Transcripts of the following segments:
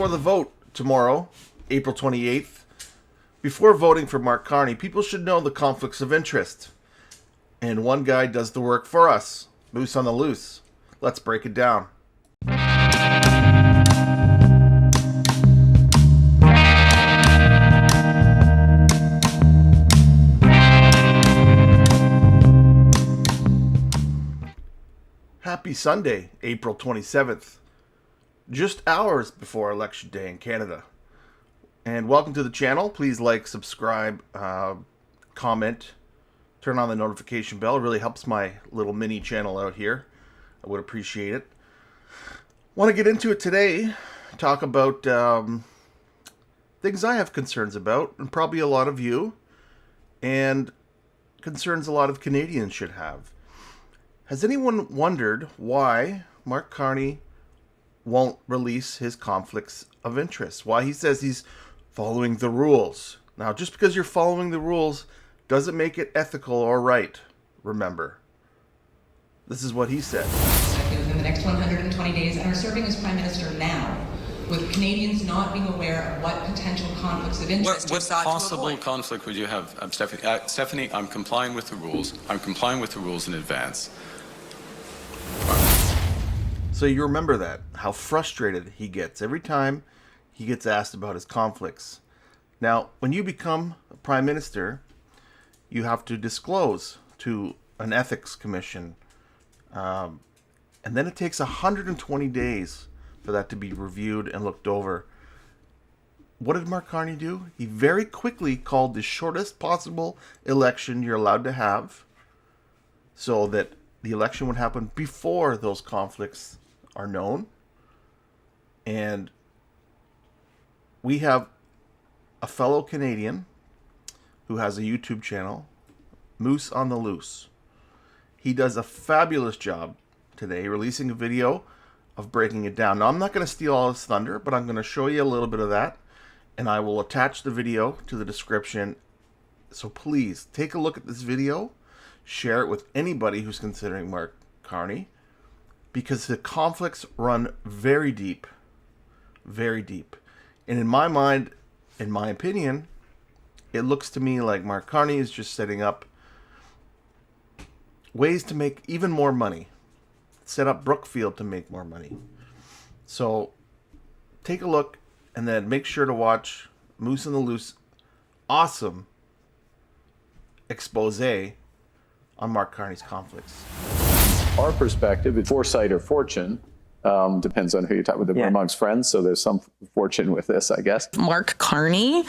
before the vote tomorrow, April 28th, before voting for Mark Carney, people should know the conflicts of interest. And one guy does the work for us. Moose on the loose. Let's break it down. Happy Sunday, April 27th. Just hours before Election Day in Canada. And welcome to the channel. Please like, subscribe, comment, turn on the notification bell. It really helps my little mini channel out here. I would appreciate it. Want to get into it today. Talk about things I have concerns about, and probably a lot of you, and concerns a lot of Canadians should have. Has anyone wondered why Mark Carney won't release his conflicts of interest? Why he says he's following the rules. Now, just because you're following the rules doesn't make it ethical or right, remember. This is what he said. Within the next 120 days and are serving as Prime Minister now, with Canadians not being aware of what potential conflicts of interest What possible conflict would you have, Stephanie? Stephanie, I'm complying with the rules. I'm complying with the rules in advance. So you remember that, how frustrated he gets every time he gets asked about his conflicts. Now, when you become a Prime Minister, you have to disclose to an ethics commission. And then it takes 120 days for that to be reviewed and looked over. What did Mark Carney do? He very quickly called the shortest possible election you're allowed to have so that the election would happen before those conflicts are known. And we have a fellow Canadian who has a YouTube channel, Moose on the Loose. He does a fabulous job today releasing a video of breaking it down. Now, I'm not going to steal all his thunder, but I'm going to show you a little bit of that, and I will attach the video to the description. So please take a look at this video, share it with anybody who's considering Mark Carney, because the conflicts run very deep, very deep. And in my mind, in my opinion, it looks to me like Mark Carney is just setting up ways to make even more money. Set up Brookfield to make more money. So take a look and then make sure to watch Moose on the Loose awesome expose on Mark Carney's conflicts. Our perspective is foresight or fortune. Depends on who you talk with amongst friends. So there's some fortune with this, I guess. Mark Carney,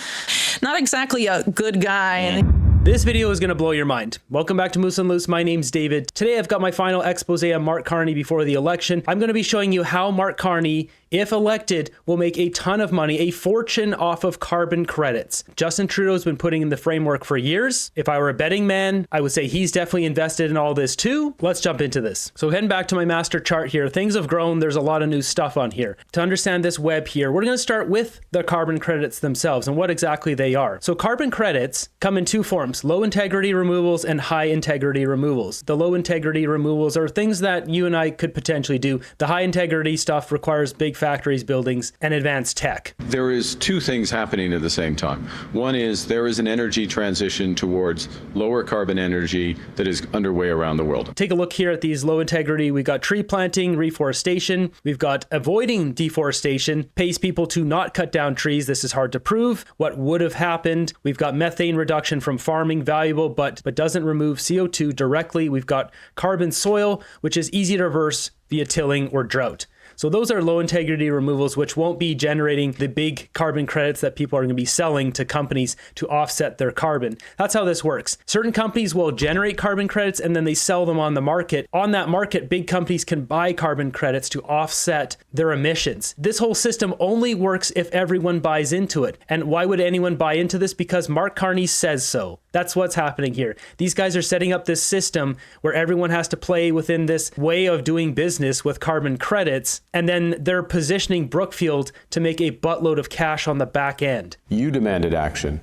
not exactly a good guy. This video is going to blow your mind. Welcome back to Moose on Loose. My name's David. Today I've got my final expose on Mark Carney before the election. I'm going to be showing you how Mark Carney, if elected, will make a ton of money, a fortune off of carbon credits. Justin Trudeau's been putting in the framework for years. If I were a betting man, I would say he's definitely invested in all this too. Let's jump into this. So heading back to my master chart here, things have grown. There's a lot of new stuff on here. To understand this web here, we're going to start with the carbon credits themselves and what exactly they are. So carbon credits come in two forms: low integrity removals and high integrity removals. The low integrity removals are things that you and I could potentially do. The high integrity stuff requires big factories, buildings, and advanced tech. There is two things happening at the same time. One is there is an energy transition towards lower carbon energy that is underway around the world. Take a look here at these low integrity. We've got tree planting, reforestation. We've got avoiding deforestation, pays people to not cut down trees. This is hard to prove what would have happened. We've got methane reduction from farming, valuable, but doesn't remove CO2 directly. We've got carbon soil, which is easy to reverse via tilling or drought. So those are low integrity removals, which won't be generating the big carbon credits that people are going to be selling to companies to offset their carbon. That's how this works. Certain companies will generate carbon credits and then they sell them on the market. On that market, big companies can buy carbon credits to offset their emissions. This whole system only works if everyone buys into it. And why would anyone buy into this? Because Mark Carney says so. That's what's happening here. These guys are setting up this system where everyone has to play within this way of doing business with carbon credits. And then they're positioning Brookfield to make a buttload of cash on the back end. You demanded action,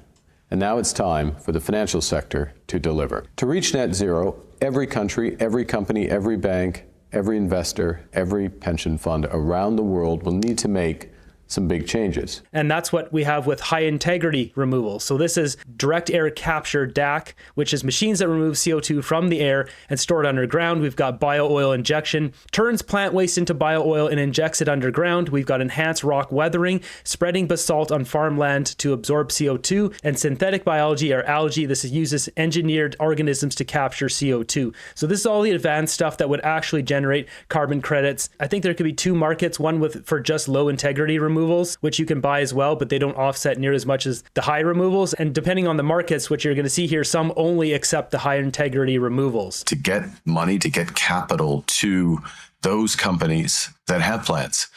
and now it's time for the financial sector to deliver. To reach net zero, every country, every company, every bank, every investor, every pension fund around the world will need to make some big changes. And that's what we have with high integrity removal. So this is direct air capture, DAC, which is machines that remove CO2 from the air and store it underground. We've got bio-oil injection, turns plant waste into bio-oil and injects it underground. We've got enhanced rock weathering, spreading basalt on farmland to absorb CO2, and synthetic biology or algae. This uses engineered organisms to capture CO2. So this is all the advanced stuff that would actually generate carbon credits. I think there could be two markets, one for just low integrity removals, which you can buy as well, but they don't offset near as much as the high removals. And depending on the markets, which you're going to see here, some only accept the high integrity removals. To get money, to get capital to those companies that have plants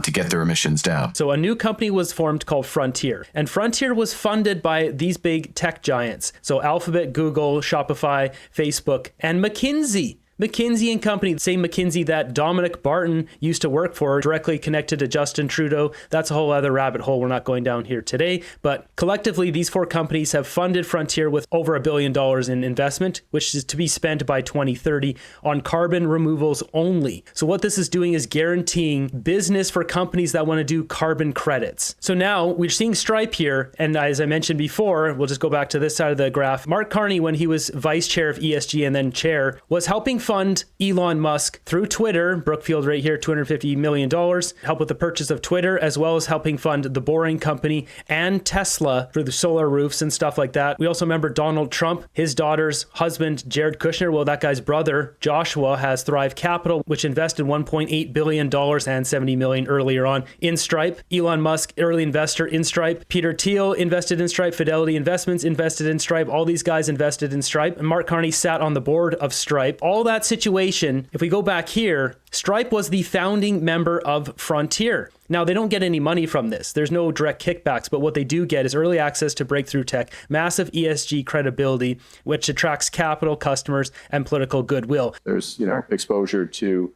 to get their emissions down. So a new company was formed called Frontier, and Frontier was funded by these big tech giants. So Alphabet, Google, Shopify, Facebook, and McKinsey. McKinsey and Company, the same McKinsey that Dominic Barton used to work for, directly connected to Justin Trudeau. That's a whole other rabbit hole we're not going down here today. But collectively, these four companies have funded Frontier with over $1 billion in investment, which is to be spent by 2030 on carbon removals only. So what this is doing is guaranteeing business for companies that want to do carbon credits. So now we're seeing Stripe here. And as I mentioned before, we'll just go back to this side of the graph. Mark Carney, when he was vice chair of ESG and then chair, was helping fund Elon Musk through Twitter. Brookfield right here, $250 million, help with the purchase of Twitter, as well as helping fund the Boring Company and Tesla for the solar roofs and stuff like that. We also remember Donald Trump, his daughter's husband, Jared Kushner. Well, that guy's brother, Joshua, has Thrive Capital, which invested $1.8 billion and $70 million earlier on in Stripe. Elon Musk, early investor in Stripe. Peter Thiel invested in Stripe. Fidelity Investments invested in Stripe. All these guys invested in Stripe. And Mark Carney sat on the board of Stripe. All that situation, if we go back here, Stripe was the founding member of Frontier. Now, they don't get any money from this. There's no direct kickbacks, but what they do get is early access to breakthrough tech, massive ESG credibility, which attracts capital, customers, and political goodwill. There's, exposure to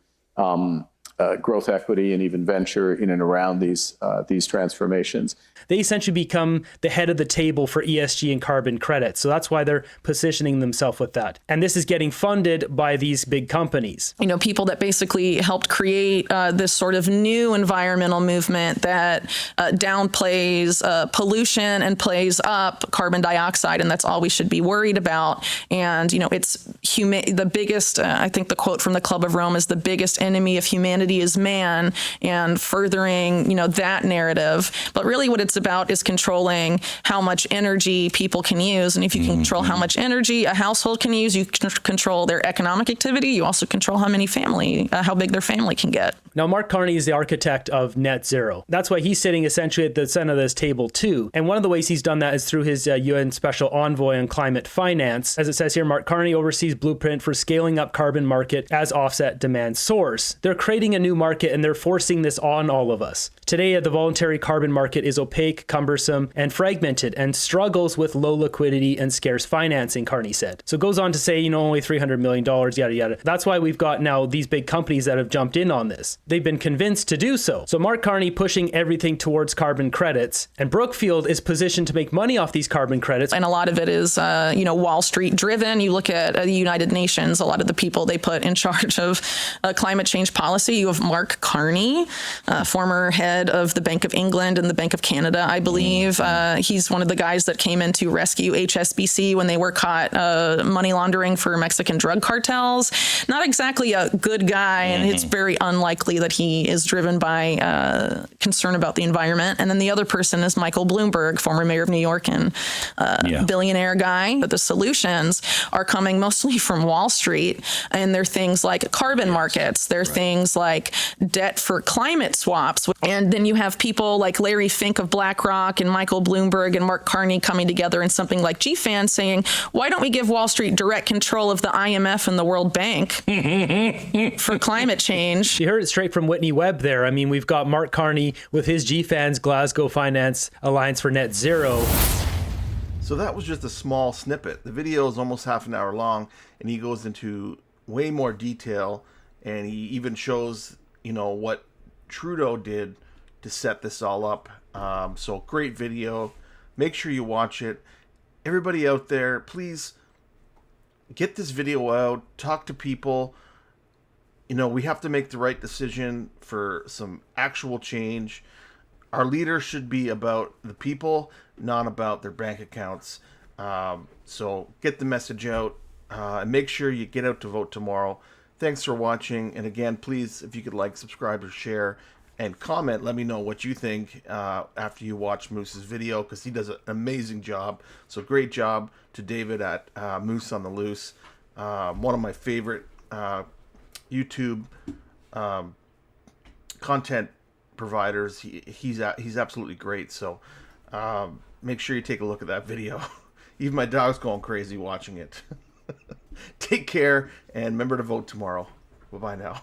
growth equity and even venture in and around these transformations. They essentially become the head of the table for ESG and carbon credits. So that's why they're positioning themselves with that. And this is getting funded by these big companies. People that basically helped create this sort of new environmental movement that downplays pollution and plays up carbon dioxide. And that's all we should be worried about. And, it's the biggest, I think the quote from the Club of Rome is, the biggest enemy of humanity is man, and furthering, that narrative. But really what it's about is controlling how much energy people can use. And if you can control how much energy a household can use, you can control their economic activity. You also control how big their family can get. Now, Mark Carney is the architect of net zero. That's why he's sitting essentially at the center of this table too. And one of the ways he's done that is through his UN Special Envoy on Climate Finance. As it says here, Mark Carney oversees blueprint for scaling up carbon market as offset demand source. They're creating a new market and they're forcing this on all of us. Today, the voluntary carbon market is opaque, cumbersome, and fragmented, and struggles with low liquidity and scarce financing, Carney said. So it goes on to say, only $300 million, yada, yada. That's why we've got now these big companies that have jumped in on this. They've been convinced to do so. So Mark Carney pushing everything towards carbon credits, and Brookfield is positioned to make money off these carbon credits. And a lot of it is, Wall Street driven. You look at the United Nations, a lot of the people they put in charge of climate change policy. You have Mark Carney, former head of the Bank of England and the Bank of Canada, I believe. He's one of the guys that came in to rescue HSBC when they were caught money laundering for Mexican drug cartels. Not exactly a good guy, and it's very unlikely that he is driven by concern about the environment. And then the other person is Michael Bloomberg, former mayor of New York and billionaire guy. But the solutions are coming mostly from Wall Street, and they're things like carbon markets. They're things like debt for climate swaps. And then you have people like Larry Fink of BlackRock and Michael Bloomberg and Mark Carney coming together in something like GFAN saying, why don't we give Wall Street direct control of the IMF and the World Bank for climate change? You heard it straight from Whitney Webb there. I mean, we've got Mark Carney with his GFAN's Glasgow Finance Alliance for Net Zero. So that was just a small snippet. The video is almost half an hour long, and he goes into way more detail, and he even shows, what Trudeau did to set this all up. So great video. Make sure you watch it. Everybody out there, please get this video out. Talk to people. We have to make the right decision for some actual change. our leaders should be about the people, not about their bank accounts. So get the message out, and make sure you get out to vote tomorrow. Thanks for watching. And again, please, if you could like, subscribe, or share, and comment, let me know what you think after you watch Moose's video, because he does an amazing job. So great job to David at Moose on the Loose. One of my favorite YouTube content providers. He's absolutely great. So make sure you take a look at that video. Even my dog's going crazy watching it. Take care, and remember to vote tomorrow. Bye-bye now.